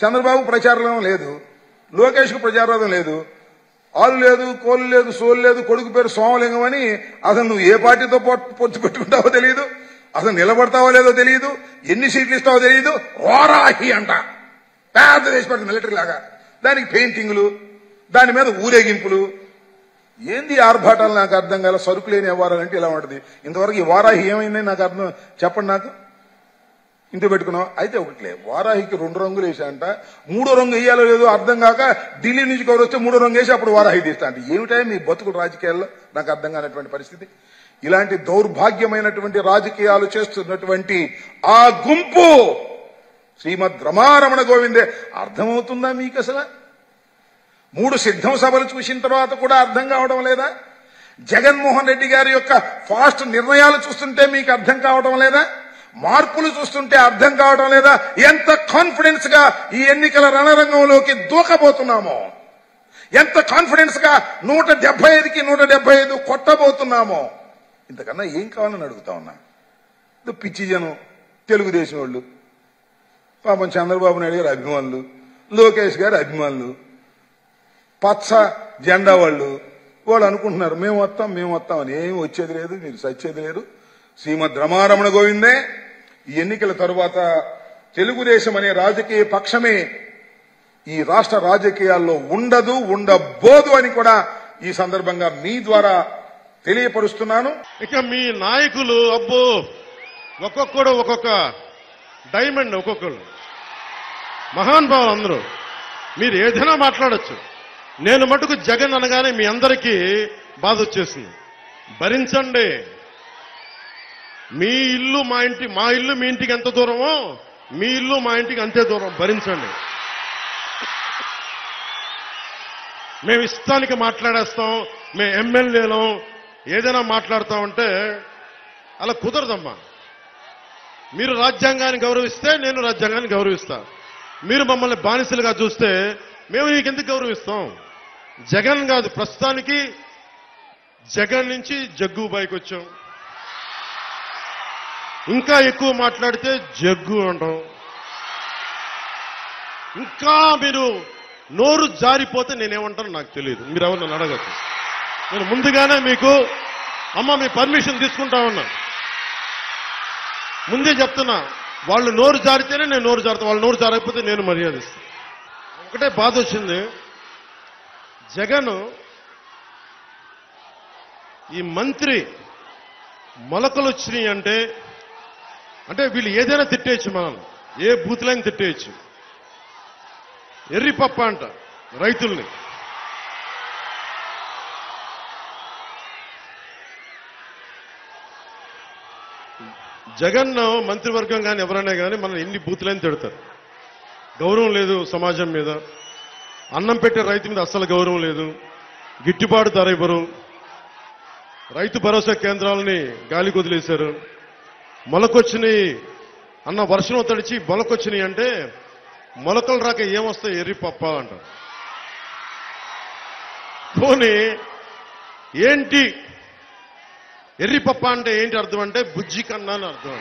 చంద్రబాబు ప్రచారం లేదు, లోకేష్కు ప్రచారం లేదు, ఆలు లేదు, కోలు లేదు, సోలు లేదు, కొడుకు పేరు సోమలింగం అని అసలు నువ్వు ఏ పార్టీతో పొత్తు పెట్టుకుంటావో తెలియదు, అసలు నిలబడతావో లేదో తెలియదు, ఎన్ని సీట్లు ఇస్తావో తెలియదు. వారాహి అంట పెద్ద దేశ పెద్ద మిలిటరీ లాగా, దానికి పెయింటింగ్లు, దాని మీద ఊరేగింపులు. ఏంది ఆర్భాటాలు నాకు అర్థం కాల. సరుకు లేని వ్యవహారాలంటే ఇలా ఉంటుంది. ఇంతవరకు ఈ వారాహి ఏమైందని నాకు అర్థం చెప్పండి. నాకు ఇంత పెట్టుకున్నాం అయితే ఒకట్లే. వారాహికి 2 రంగులు వేసా అంట, 3వ రంగు వేయాలో లేదో అర్థం కాక ఢిల్లీ నుంచి కవర్ వస్తే 3వ రంగు వేసి అప్పుడు వారాహి తీస్తా అంటే ఏమిటా మీ బతుకుడు రాజకీయాల్లో? నాకు అర్థం కానటువంటి పరిస్థితి. ఇలాంటి దౌర్భాగ్యమైనటువంటి రాజకీయాలు చేస్తున్నటువంటి ఆ గుంపు శ్రీమద్ రమారమణ గోవిందే అర్థమవుతుందా మీకు? అసలు 3 సిద్ధం సభలు చూసిన తర్వాత కూడా అర్థం కావడం లేదా? జగన్మోహన్ రెడ్డి గారి యొక్క ఫాస్ట్ నిర్ణయాలు చూస్తుంటే మీకు అర్థం కావడం లేదా? మార్పులు చూస్తుంటే అర్థం కావడం లేదా? ఎంత కాన్ఫిడెన్స్ గా ఈ ఎన్నికల రణరంగంలోకి దూకబోతున్నామో, ఎంత కాన్ఫిడెన్స్ గా 175కి 175 కొట్టబోతున్నామో. ఇంతకన్నా ఏం కావాలని అడుగుతా ఉన్నా. పిచ్చి జనం, తెలుగుదేశం వాళ్ళు, పాపం చంద్రబాబు నాయుడు గారి అభిమానులు, లోకేష్ గారి అభిమానులు, పచ్చ జెండా వాళ్ళు అనుకుంటున్నారు మేము వస్తాం అని. ఏమి వచ్చేది లేదు, మీరు సచ్చేది లేదు. శ్రీమద్ రమారమణ గోవిందే. ఈ ఎన్నికల తరువాత తెలుగుదేశం అనే రాజకీయ పక్షమే ఈ రాష్ట్ర రాజకీయాల్లో ఉండదు, ఉండబోదు అని కూడా ఈ సందర్భంగా మీ ద్వారా తెలియపరుస్తున్నాను. ఇక మీ నాయకులు అబ్బో ఒక్కొక్కడు ఒక్కొక్క డైమండ్, ఒక్కొక్కరు మహానుభావులు అందరూ. మీరు ఏదైనా మాట్లాడచ్చు. నేను మటుకు జగన్ అనగానే మీ అందరికీ బాధ వచ్చేసింది. భరించండి. మీ ఇల్లు మా ఇల్లు మీ ఇంటికి ఎంత దూరమో మీ ఇల్లు మా ఇంటికి అంతే దూరం. భరించండి. మేము ఇష్టానికి మాట్లాడేస్తాం, మేము ఎమ్మెల్యేలం, ఏదైనా మాట్లాడతామంటే అలా కుదరదమ్మా. మీరు రాజ్యాంగాన్ని గౌరవిస్తే నేను రాజ్యాంగాన్ని గౌరవిస్తా. మీరు మమ్మల్ని బానిసలుగా చూస్తే మేము నీకెందుకు గౌరవిస్తాం? జగన్ కాదు, ప్రస్తుతానికి జగన్ నుంచి జగ్గుబాయికి వచ్చాం. ఇంకా ఎక్కువ మాట్లాడితే జగ్గు అంటాం. ఇంకా మీరు నోరు జారిపోతే నేనేమంటానో నాకు తెలియదు. మీరు ఎవరు నన్ను అడగచ్చు. నేను ముందుగానే మీకు మీ పర్మిషన్ తీసుకుంటా ఉన్నా. ముందే చెప్తున్నా, వాళ్ళు నోరు జారితేనే నేను నోరు జారుతా, వాళ్ళు నోరు జారకపోతే నేను మర్యాదిస్తాను. ఒకటే బాధ వచ్చింది. జగన్ ఈ మంత్రి మొలకలు వచ్చినాయి అంటే వీళ్ళు ఏదైనా తిట్టేయచ్చు, మనం ఏ బూతులైనా తిట్టేయచ్చు. ఎర్రిపప్ప అంట రైతుల్ని. జగన్ మంత్రివర్గం కానీ ఎవరైనా కానీ మనం ఎన్ని బూతులైనా తిడతారు. గౌరవం లేదు సమాజం మీద. అన్నం పెట్టే రైతు మీద అస్సలు గౌరవం లేదు. గిట్టుబాటు ధర ఇవ్వరు. రైతు భరోసా కేంద్రాలని గాలికి వదిలేశారు. మొలకొచ్చినాయి అన్న వర్షం తడిచి మొలకొచ్చినాయి అంటే మొలకలు రాక ఏమొస్తాయి? ఎర్రిపప్ప అంటారు. పోనీ ఏంటి ఎర్రిపప్ప అంటే ఏంటి అర్థం అంటే బుజ్జి కన్నా అని అర్థం.